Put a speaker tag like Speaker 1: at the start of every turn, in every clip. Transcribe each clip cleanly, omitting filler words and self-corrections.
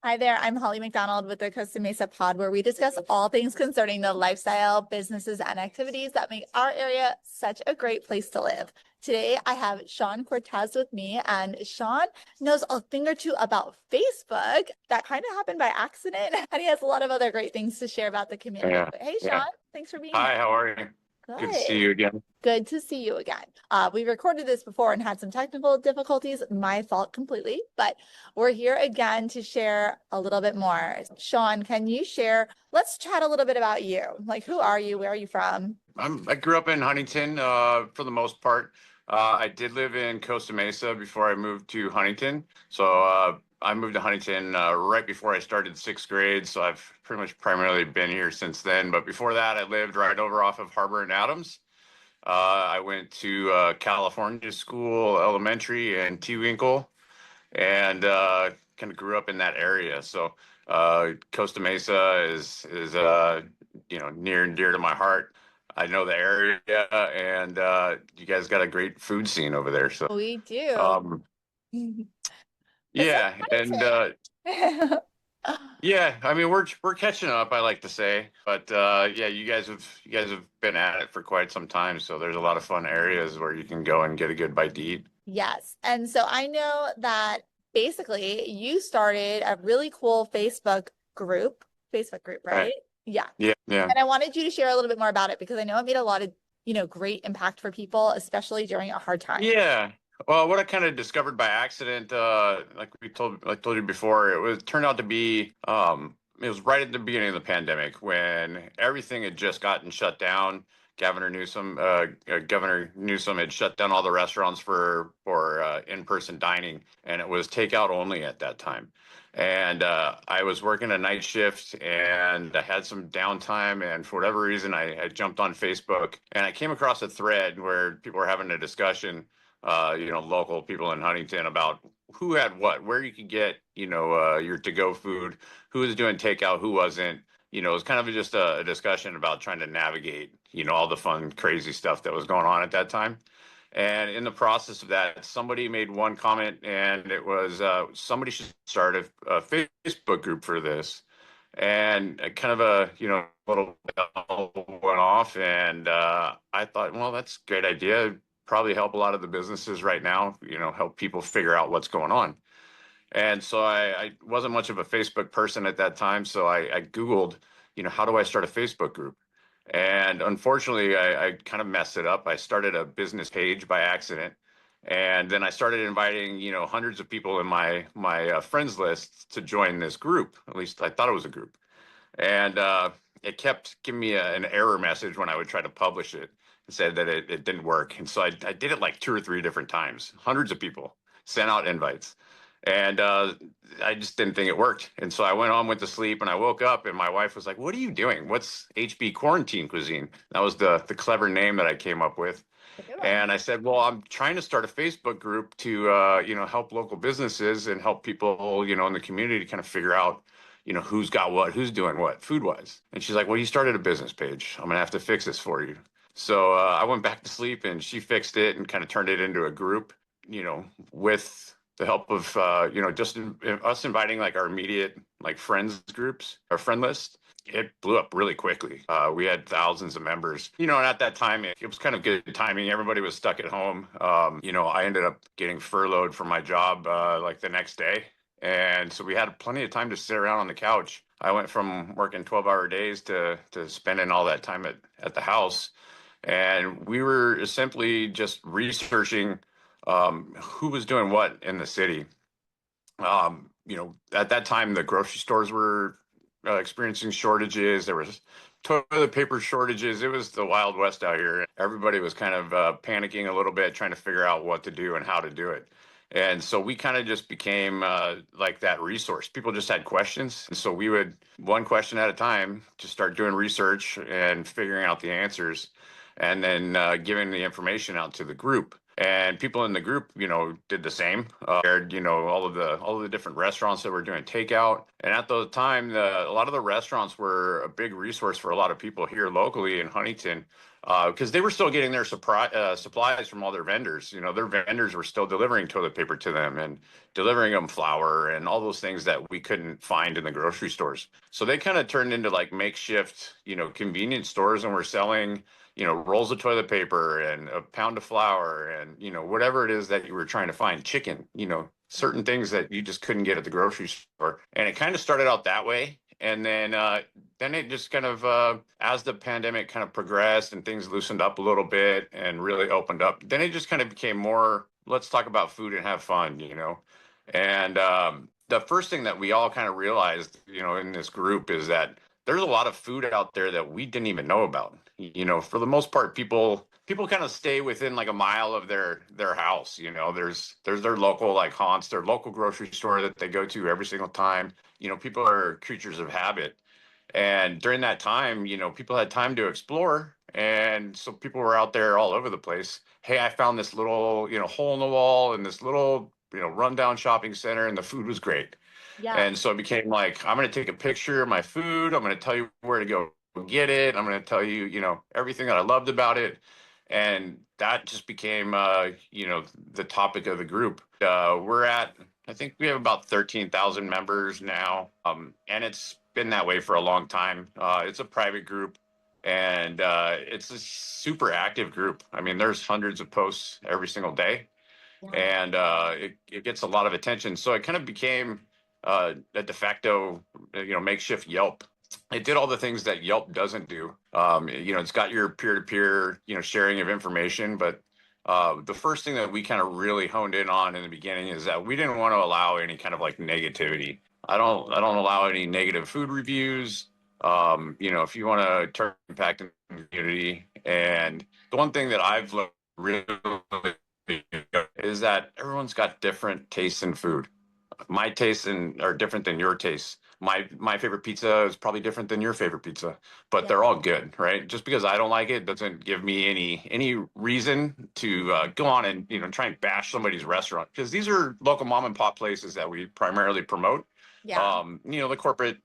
Speaker 1: Hi there, I'm Holly McDonald with the Costa Mesa Pod, where we discuss all things concerning the lifestyle, businesses, and activities that make our area such a great place to live. Today, I have Shawn Kortes with me, and Shawn knows a thing or two about Facebook. That kind of happened by accident, and he has a lot of other great things to share about the community.
Speaker 2: Yeah,
Speaker 1: But hey,
Speaker 2: yeah.
Speaker 1: Shawn, thanks for being here.
Speaker 2: Hi, how are you? Good to see
Speaker 1: Good.
Speaker 2: you again.
Speaker 1: Good to see you again. We recorded this before and had some technical difficulties. My fault completely, but we're here again to share a little bit more. Shawn, can you share? Let's chat a little bit about you. Like, who are you? Where are you from?
Speaker 2: I grew up in Huntington, for the most part. I did live in Costa Mesa before I moved to Huntington. I moved to Huntington right before I started sixth grade, so I've pretty much primarily been here since then. But before that, I lived right over off of Harbor and Adams. I went to California school, elementary, and T-Winkle, and kind of grew up in that area. Costa Mesa is near and dear to my heart. I know the area, and you guys got a great food scene over there.
Speaker 1: We do.
Speaker 2: Um,
Speaker 1: It's
Speaker 2: yeah, and
Speaker 1: exciting.
Speaker 2: yeah, I mean we're catching up, I like to say, but yeah, you guys have been at it for quite some time, so there's a lot of fun areas where you can go and get a good bite to eat.
Speaker 1: Yes. And so I know that basically you started a really cool Facebook group,
Speaker 2: Right.
Speaker 1: right? Yeah.
Speaker 2: Yeah, yeah.
Speaker 1: And I wanted you to share a little bit more about it because I know it made a lot of, great impact for people, especially during a hard time.
Speaker 2: Yeah. Well, what I kind of discovered by accident, like told you before, turned out to be, it was right at the beginning of the pandemic when everything had just gotten shut down. Governor Newsom had shut down all the restaurants for in-person dining, and it was takeout only at that time. And I was working a night shift, and I had some downtime, and for whatever reason, I jumped on Facebook, and I came across a thread where people were having a discussion, local people in Huntington about who had what, where you could get, your to-go food, who was doing takeout, who wasn't. It was kind of just a discussion about trying to navigate, all the fun, crazy stuff that was going on at that time. And in the process of that, somebody made one comment, and it was somebody should start a Facebook group for this. And kind of little bell went off, and I thought, well, that's a great idea. Probably help a lot of the businesses right now, help people figure out what's going on. And so I wasn't much of a Facebook person at that time. So I Googled, how do I start a Facebook group? And unfortunately, I kind of messed it up. I started a business page by accident. And then I started inviting, hundreds of people in my friends list to join this group. At least I thought it was a group. And it kept giving me an error message when I would try to publish it. It said that it didn't work. And so I did it like two or three different times. Hundreds of people sent out invites. And I just didn't think it worked. And so I went to sleep, and I woke up, and my wife was like, "What are you doing? What's HB Quarantine Cuisine?" That was the clever name that I came up with.
Speaker 1: A good one.
Speaker 2: And I said, "Well, I'm trying to start a Facebook group to help local businesses and help people, in the community kind of figure out, who's got what, who's doing what food wise." And she's like, "Well, you started a business page. I'm gonna have to fix this for you." So I went back to sleep, and she fixed it and kind of turned it into a group, with the help of us inviting like our immediate like friends groups, our friend list. It blew up really quickly. We had thousands of members, and at that time it was kind of good timing. Everybody was stuck at home. I ended up getting furloughed from my job like the next day, and so we had plenty of time to sit around on the couch. I went from working 12-hour days to spending all that time at the house, and we were simply just researching who was doing what in the city. At that time, the grocery stores were experiencing shortages. There was toilet paper shortages. It was the Wild West out here. Everybody was kind of panicking a little bit, trying to figure out what to do and how to do it. And so we kind of just became like that resource. People just had questions. And so we would, one question at a time, just start doing research and figuring out the answers, and then giving the information out to the group. And people in the group, did the same. Shared, all of the different restaurants that were doing takeout. And at the time, a lot of the restaurants were a big resource for a lot of people here locally in Huntington. because they were still getting their supplies from all their vendors. You know, their vendors were still delivering toilet paper to them and delivering them flour and all those things that we couldn't find in the grocery stores. So they kind of turned into like makeshift, convenience stores, and were selling, rolls of toilet paper and a pound of flour and, whatever it is that you were trying to find, chicken, certain things that you just couldn't get at the grocery store. And it kind of started out that way. And then it just kind of, as the pandemic kind of progressed and things loosened up a little bit and really opened up, then it just kind of became more, let's talk about food and have fun. And the first thing that we all kind of realized, in this group is that there's a lot of food out there that we didn't even know about. For the most part, people kind of stay within like a mile of their house. There's their local like haunts, their local grocery store that they go to every single time. People are creatures of habit. And during that time, people had time to explore. And so people were out there all over the place. Hey, I found this little, hole in the wall in this little, rundown shopping center, and the food was great.
Speaker 1: Yeah.
Speaker 2: And so it became like, I'm going to take a picture of my food. I'm going to tell you where to go get it. I'm going to tell you, everything that I loved about it. And that just became, the topic of the group. I think we have about 13,000 members now. And it's been that way for a long time. It's a private group, and it's a super active group. I mean, there's hundreds of posts every single day, and it gets a lot of attention. So it kind of became a de facto, makeshift Yelp. It did all the things that Yelp doesn't do. It's got your peer-to-peer, sharing of information, but the first thing that we kind of really honed in on in the beginning is that we didn't want to allow any kind of like negativity. I don't allow any negative food reviews. If you want to turn impact in the community, and the one thing that I've learned really is that everyone's got different tastes in food. My tastes are different than your tastes. My favorite pizza is probably different than your favorite pizza, but they're all good, right? Just because I don't like it doesn't give me any reason to go on and try and bash somebody's restaurant, because these are local mom and pop places that we primarily promote.
Speaker 1: Yeah.
Speaker 2: The corporate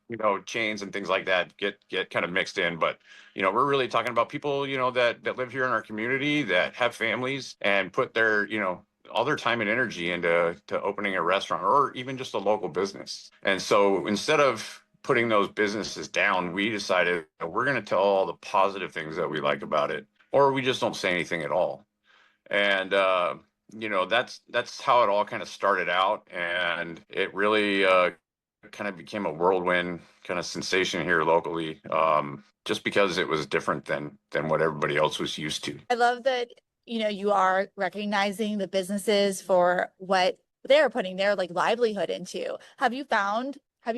Speaker 2: chains and things like that get kind of mixed in, but we're really talking about people that live here in our community, that have families and put their all their time and energy into opening a restaurant or even just a local business. And so instead of putting those businesses down, we decided that we're going to tell all the positive things that we like about it, or we just don't say anything at all. And that's how it all kind of started out, and it really kind of became a whirlwind kind of sensation here locally, just because it was different than what everybody else was used to.
Speaker 1: I love that, you are recognizing the businesses for what they're putting their like livelihood into. Have you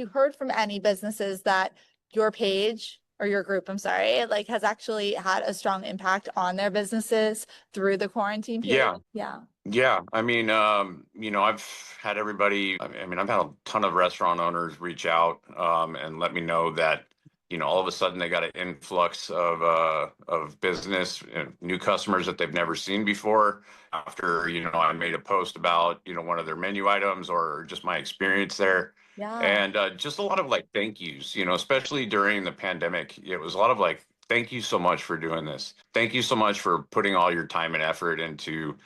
Speaker 1: heard from any businesses that your page or your group, I'm sorry, like has actually had a strong impact on their businesses through the quarantine period?
Speaker 2: Yeah.
Speaker 1: Yeah.
Speaker 2: Yeah, I mean, I've had everybody, I mean, I've had a ton of restaurant owners reach out, and let me know that, all of a sudden they got an influx of business, new customers that they've never seen before after, I made a post about, one of their menu items or just my experience there.
Speaker 1: Yeah.
Speaker 2: And just a lot of like thank yous, especially during the pandemic. It was a lot of like, thank you so much for doing this. Thank you so much for putting all your time and effort into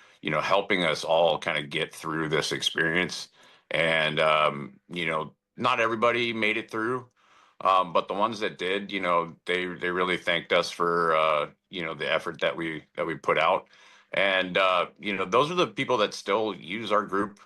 Speaker 2: helping us all kind of get through this experience. And, not everybody made it through. But the ones that did, they really thanked us for, the effort that we put out. And, those are the people that still use our group.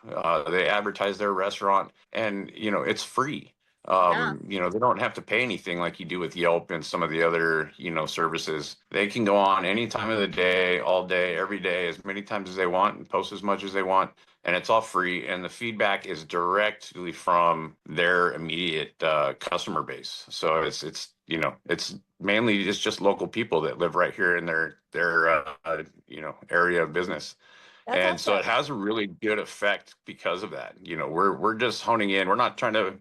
Speaker 2: They advertise their restaurant, and, it's free.
Speaker 1: Yeah.
Speaker 2: They don't have to pay anything like you do with Yelp and some of the other, services. They can go on any time of the day, all day, every day, as many times as they want, and post as much as they want. And it's all free. And the feedback is directly from their immediate customer base. So it's mainly just local people that live right here in their area of business.
Speaker 1: That's
Speaker 2: And so it
Speaker 1: awesome.
Speaker 2: has a really good effect because of that. We're just honing in. We're not trying to,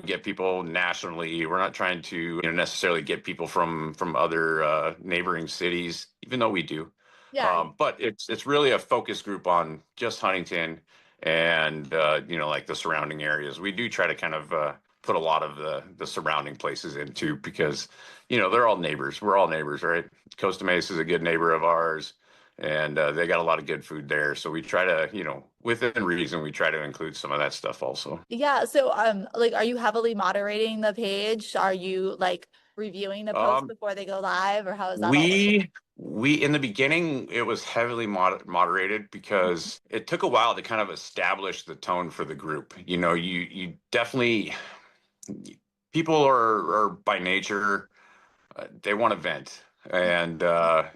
Speaker 2: get people nationally. We're not trying to, necessarily get people from other neighboring cities, even though we do.
Speaker 1: Yeah.
Speaker 2: But it's really a focus group on just Huntington and like the surrounding areas. We do try to kind of put a lot of the surrounding places into, because they're all neighbors. We're all neighbors, right? Costa Mesa is a good neighbor of ours, and they got a lot of good food there. So we try to, within reason, we try to include some of that stuff also.
Speaker 1: Yeah. So, like, are you heavily moderating the page? Are you like reviewing the posts
Speaker 2: Um,
Speaker 1: before they go live, or how is that all working?
Speaker 2: we in the beginning it was heavily moderated because it took a while to kind of establish the tone for the group. You definitely, people are by nature, they want to vent, and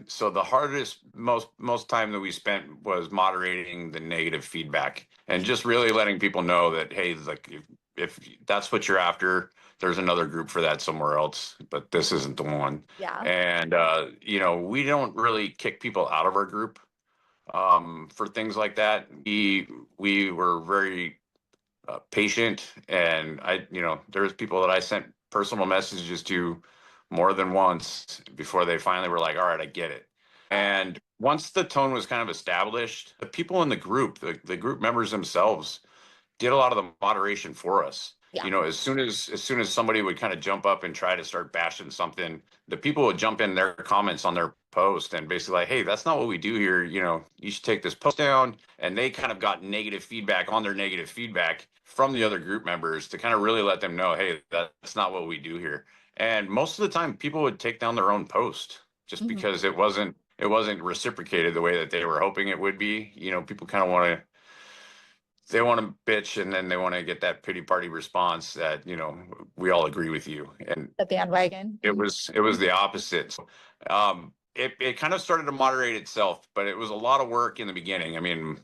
Speaker 2: so the hardest most time that we spent was moderating the negative feedback and just really letting people know that, hey, like, if that's what you're after, there's another group for that somewhere else, but this isn't the one.
Speaker 1: Yeah.
Speaker 2: And we don't really kick people out of our group for things like that. We were very patient, and there's people that I sent personal messages to more than once before they finally were like, all right, I get it. And once the tone was kind of established, the people in the group, the group members themselves, did a lot of the moderation for us.
Speaker 1: Yeah.
Speaker 2: As soon as somebody would kind of jump up and try to start bashing something, the people would jump in their comments on their post and basically like, hey, that's not what we do here. You should take this post down. And they kind of got negative feedback on their negative feedback from the other group members to kind of really let them know, hey, that's not what we do here. And most of the time people would take down their own post just
Speaker 1: Mhm.
Speaker 2: because it wasn't reciprocated the way that they were hoping it would be. People kind of they want to bitch, and then they want to get that pity party response that, we all agree with you. And
Speaker 1: The bandwagon.
Speaker 2: it was the opposite. So, it kind of started to moderate itself, but it was a lot of work in the beginning. I mean,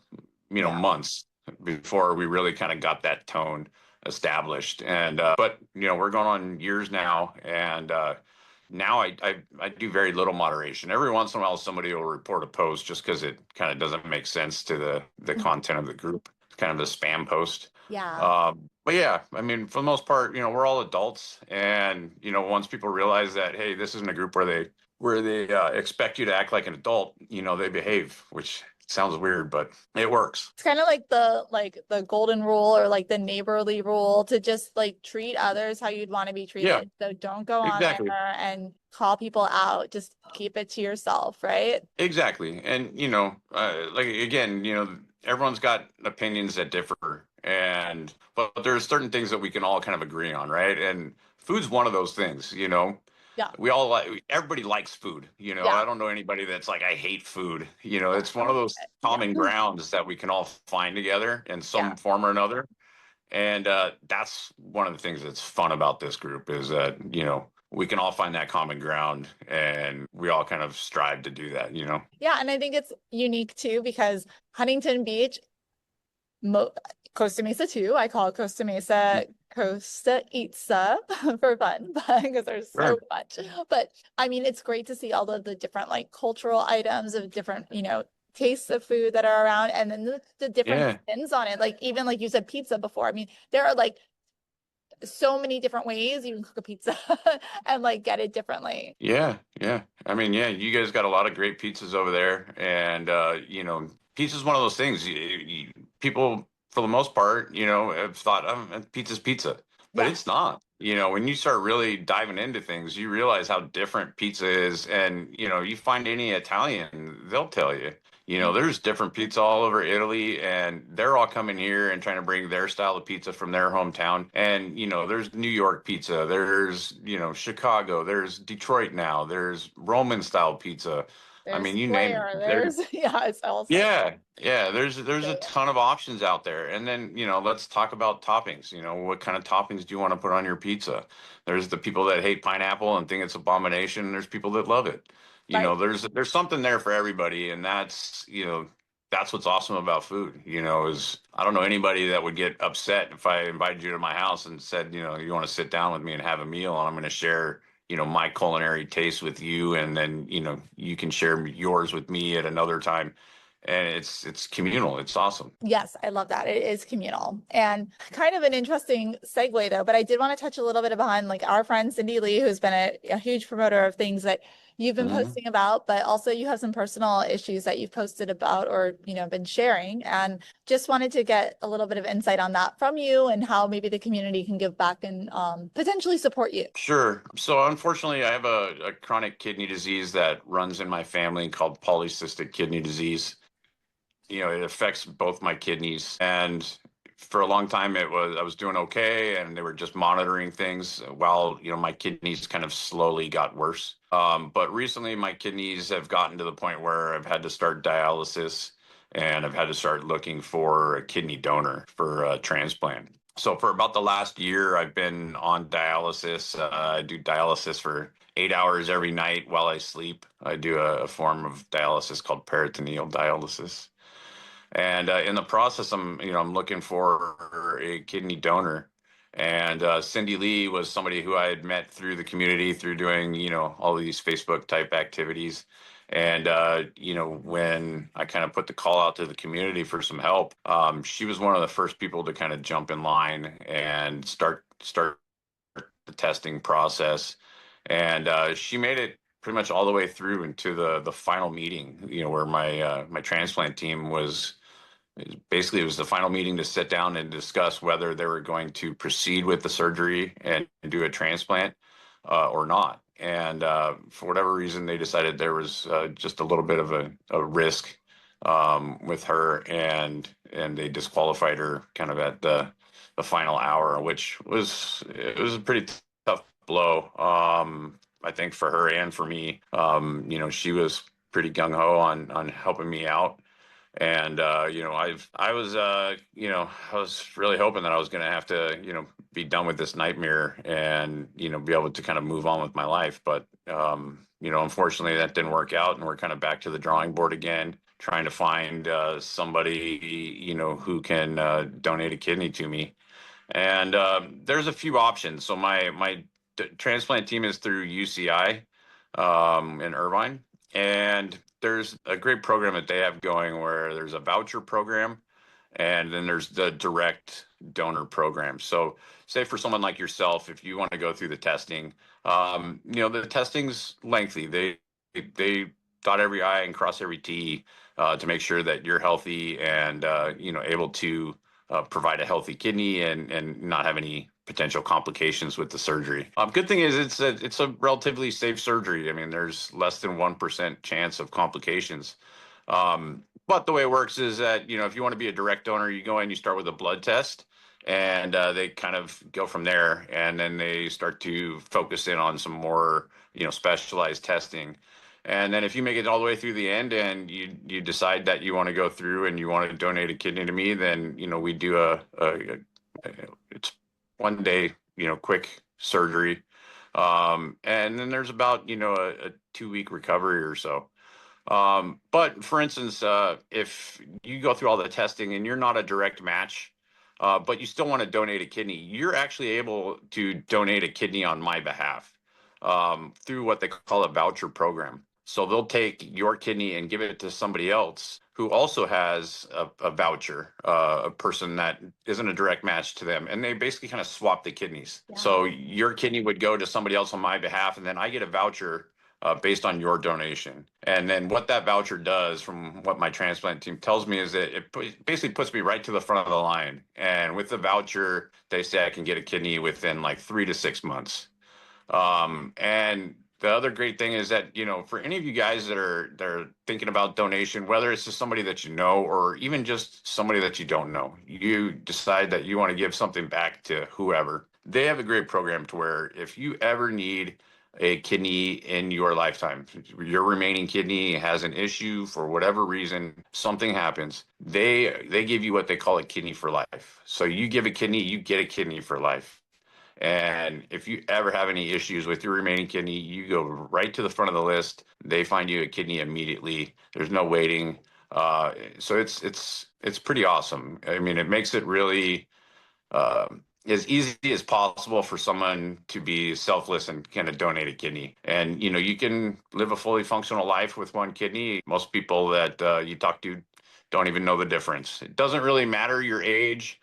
Speaker 1: Yeah.
Speaker 2: months before we really kind of got that tone established. And but we're going on years now, and now I do very little moderation. Every once in a while, somebody will report a post just because it kind of doesn't make sense to the
Speaker 1: Mhm.
Speaker 2: content of the group. It's kind of a spam post.
Speaker 1: Yeah.
Speaker 2: But yeah, I mean, for the most part, we're all adults, and once people realize that, hey, this isn't a group where they expect you to act like an adult, they behave, which sounds weird, but it works.
Speaker 1: It's kind of like the golden rule, or like the neighborly rule, to just like treat others how you'd want to be
Speaker 2: Yeah,
Speaker 1: treated. So don't go on
Speaker 2: exactly.
Speaker 1: there and call people out. Just keep it to yourself, right?
Speaker 2: Exactly. And, like, again, everyone's got opinions that differ, but there's certain things that we can all kind of agree on, right? And food's one of those things.
Speaker 1: Yeah.
Speaker 2: We all like, everybody likes food.
Speaker 1: Yeah.
Speaker 2: I don't know anybody that's like, I hate food.
Speaker 1: Yeah.
Speaker 2: It's
Speaker 1: I
Speaker 2: one of
Speaker 1: love
Speaker 2: those
Speaker 1: it. Yeah.
Speaker 2: common grounds that we can all find together in
Speaker 1: Yeah.
Speaker 2: some form or another. And that's one of the things that's fun about this group, is that, we can all find that common ground, and we all kind of strive to do that.
Speaker 1: Yeah. And I think it's unique too, because Huntington Beach, Mo Costa Mesa too. I call it Costa Mesa Costa Itza for fun, because there's so
Speaker 2: Sure.
Speaker 1: much. But I mean, it's great to see all of the different like cultural items of different, tastes of food that are around, and then the different
Speaker 2: Yeah.
Speaker 1: spins on it. Like even like you said, pizza before. I mean, there are like so many different ways you can cook a pizza and like get it differently.
Speaker 2: Yeah. Yeah. I mean, yeah, you guys got a lot of great pizzas over there. And, pizza's one of those things. People, for the most part, have thought, pizza's pizza, but
Speaker 1: Yeah.
Speaker 2: it's not. When you start really diving into things, you realize how different pizza is. And, you find any Italian, they'll tell you. There's different pizza all over Italy, and they're all coming here and trying to bring their style of pizza from their hometown. And, there's New York pizza, there's, Chicago, there's Detroit now, there's Roman style pizza. I
Speaker 1: There's
Speaker 2: mean, you name
Speaker 1: flair.
Speaker 2: it.
Speaker 1: There's yeah, it's all sorts.
Speaker 2: Yeah, yeah, there's a ton of options out there. And then, let's talk about toppings. What kind of toppings do you want to put on your pizza? There's the people that hate pineapple and think it's abomination. There's people that love it.
Speaker 1: Right.
Speaker 2: There's something there for everybody, and that's what's awesome about food. Is I don't know anybody that would get upset if I invited you to my house and said, you want to sit down with me and have a meal, and I'm going to share my culinary taste with you, and then you can share yours with me at another time, and it's communal. It's awesome.
Speaker 1: Yes, I love that. It is communal, and kind of an interesting segue though, but I did want to touch a little bit behind like our friend Cindy Lee, who's been a huge promoter of things that you've been
Speaker 2: Mhm.
Speaker 1: posting about, but also you have some personal issues that you've posted about or, been sharing. And just wanted to get a little bit of insight on that from you and how maybe the community can give back and potentially support you.
Speaker 2: Sure. So unfortunately, I have a chronic kidney disease that runs in my family called polycystic kidney disease. It affects both my kidneys. And for a long time, I was doing okay, and they were just monitoring things while, my kidneys kind of slowly got worse. But recently, my kidneys have gotten to the point where I've had to start dialysis, and I've had to start looking for a kidney donor for a transplant. So for about the last year, I've been on dialysis. I do dialysis for 8 hours every night while I sleep. I do a form of dialysis called peritoneal dialysis. And in the process, I'm looking for a kidney donor. And Cindy Lee was somebody who I had met through the community through doing, all these Facebook type activities. And when I kind of put the call out to the community for some help, she was one of the first people to kind of jump in line and start the testing process. And she made it pretty much all the way through into the final meeting, where my transplant team was basically, it was the final meeting to sit down and discuss whether they were going to proceed with the surgery and do a transplant or not. And for whatever reason, they decided there was just a little bit of a risk with her, and they disqualified her kind of at the final hour, which was a pretty tough blow. I think for her and for me, she was pretty gung ho on helping me out. And I was really hoping that I was going to have to be done with this nightmare and be able to kind of move on with my life. But unfortunately, that didn't work out, and we're kind of back to the drawing board again, trying to find somebody who can donate a kidney to me. And there's a few options. So my transplant team is through UCI in Irvine, and there's a great program that they have going where there's a voucher program, and then there's the direct donor program. So, say for someone like yourself, if you want to go through the testing, the testing's lengthy. They dot every I and cross every T to make sure that you're healthy and able to provide a healthy kidney and not have any potential complications with the surgery. Good thing is it's a relatively safe surgery. I mean, there's less than 1% chance of complications. But the way it works is that if you want to be a direct donor, you go in, you start with a blood test, and they kind of go from there, and then they start to focus in on some more specialized testing. And then if you make it all the way through the end and you decide that you want to go through and you want to donate a kidney to me, then we do it's 1 day quick surgery, and then there's about a 2 week recovery or so. But for instance, if you go through all the testing and you're not a direct match, but you still want to donate a kidney, you're actually able to donate a kidney on my behalf through what they call a voucher program. So they'll take your kidney and give it to somebody else who also has a voucher, a person that isn't a direct match to them. And they basically kind of swap the kidneys.
Speaker 1: Yeah.
Speaker 2: So your kidney would go to somebody else on my behalf, and then I get a voucher based on your donation. And then what that voucher does, from what my transplant team tells me, is that it basically puts me right to the front of the line. And with the voucher, they say I can get a kidney within like 3 to 6 months. And the other great thing is that, for any of you guys that are thinking about donation, whether it's to somebody that you know or even just somebody that you don't know, you decide that you want to give something back to whoever, they have a great program to where if you ever need a kidney in your lifetime, your remaining kidney has an issue for whatever reason, something happens, they give you what they call a kidney for life. So you give a kidney, you get a kidney for life. And if you ever have any issues with your remaining kidney, you go right to the front of the list. They find you a kidney immediately. There's no waiting. So it's pretty awesome. I mean, it makes it really uh, as easy as possible for someone to be selfless and kind of donate a kidney. And you can live a fully functional life with one kidney. Most people that you talk to don't even know the difference. It doesn't really matter your age.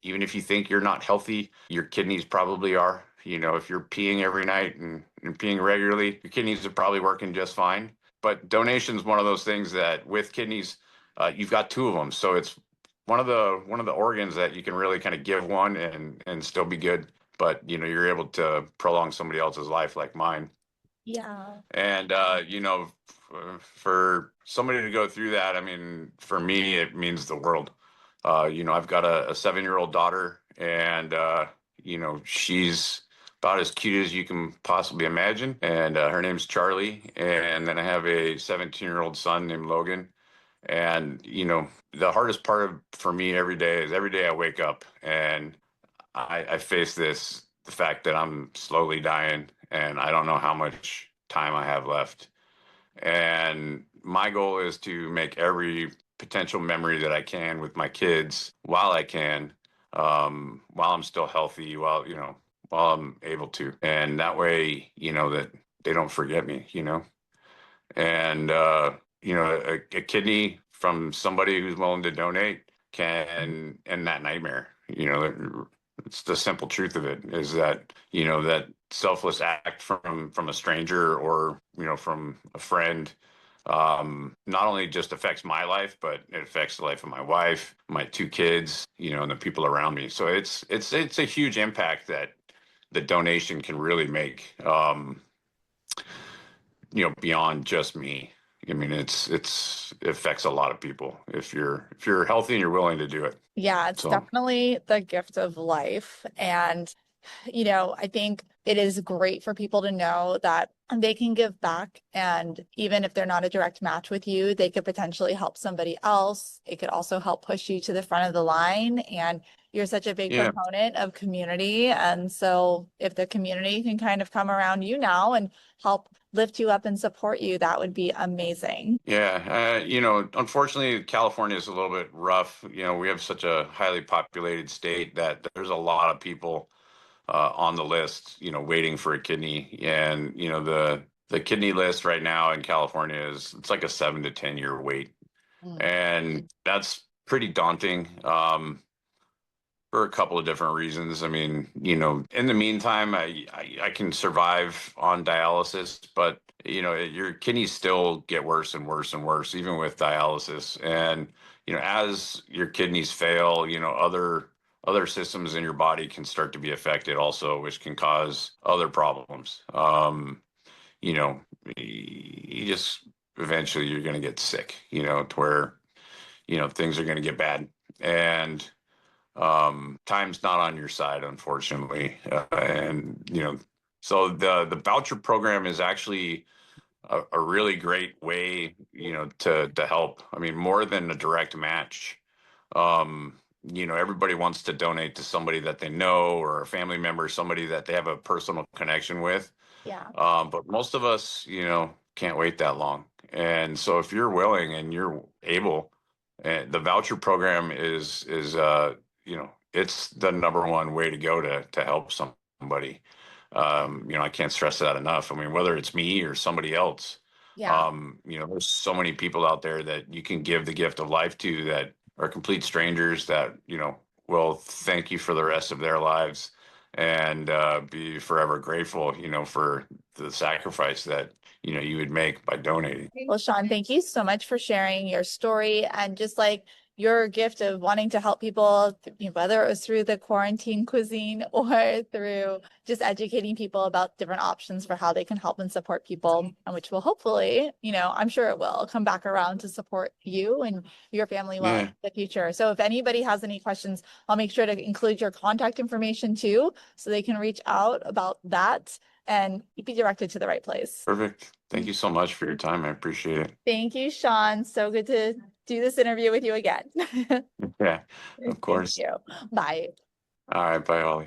Speaker 2: Even if you think you're not healthy, your kidneys probably are. if you're peeing every night and peeing regularly, your kidneys are probably working just fine. But donation is one of those things that with kidneys, you've got two of them. So it's one of the organs that you can really kind of give one and still be good. But you're able to prolong somebody else's life like mine.
Speaker 1: Yeah.
Speaker 2: And for somebody to go through that, I mean, for me, it means the world. I've got a 7-year-old daughter, and she's about as cute as you can possibly imagine. And her name's Charlie. And then I have a 17-year-old son named Logan. And the hardest part for me every day is every day I wake up and I face the fact that I'm slowly dying and I don't know how much time I have left. And my goal is to make every potential memory that I can with my kids while I can, while I'm still healthy, while I'm able to. And that way, that they don't forget me, and a kidney from somebody who's willing to donate can end that nightmare. It's the simple truth of it is that that selfless act from a stranger or from a friend not only just affects my life, but it affects the life of my wife, my two kids, and the people around me. So it's a huge impact that the donation can really make. Beyond just me. I mean, it affects a lot of people if you're healthy and you're willing to do it.
Speaker 1: Yeah, it's
Speaker 2: So
Speaker 1: definitely the gift of life. And, I think it is great for people to know that they can give back. And even if they're not a direct match with you, they could potentially help somebody else. It could also help push you to the front of the line. And you're such a big
Speaker 2: yeah,
Speaker 1: proponent of community. And so if the community can kind of come around you now and help lift you up and support you, that would be amazing.
Speaker 2: yeah. Unfortunately, California is a little bit rough. We have such a highly populated state that there's a lot of people on the list, waiting for a kidney. And the kidney list right now in California it's like a 7 to 10 year wait,
Speaker 1: Mm.
Speaker 2: and that's pretty daunting. For a couple of different reasons. I mean, in the meantime, I can survive on dialysis, but your kidneys still get worse and worse and worse, even with dialysis. And as your kidneys fail, other systems in your body can start to be affected also, which can cause other problems. You know, you just eventually you're going to get sick, to where things are going to get bad. And time's not on your side, unfortunately. And so the voucher program is actually a really great way, to help. I mean, more than a direct match. Everybody wants to donate to somebody that they know or a family member, somebody that they have a personal connection with.
Speaker 1: Yeah.
Speaker 2: But most of us, can't wait that long. And so if you're willing and you're able, the voucher program is it's the number one way to go to help somebody. I can't stress that enough. I mean, whether it's me or somebody else,
Speaker 1: Yeah.
Speaker 2: there's so many people out there that you can give the gift of life to that are complete strangers that, will thank you for the rest of their lives and be forever grateful, for the sacrifice that, you would make by donating.
Speaker 1: Well, Shawn, thank you so much for sharing your story and just like your gift of wanting to help people, whether it was through the quarantine cuisine or through just educating people about different options for how they can help and support people, and which will hopefully, I'm sure it will come back around to support you and your family well in
Speaker 2: Yeah,
Speaker 1: the future. So if anybody has any questions, I'll make sure to include your contact information too, so they can reach out about that and be directed to the right place.
Speaker 2: perfect. Thank you so much for your time. I appreciate it.
Speaker 1: Thank you, Shawn. So good to do this interview with you again.
Speaker 2: Yeah, of
Speaker 1: Thank
Speaker 2: course.
Speaker 1: you. Bye.
Speaker 2: All right, bye, Ollie.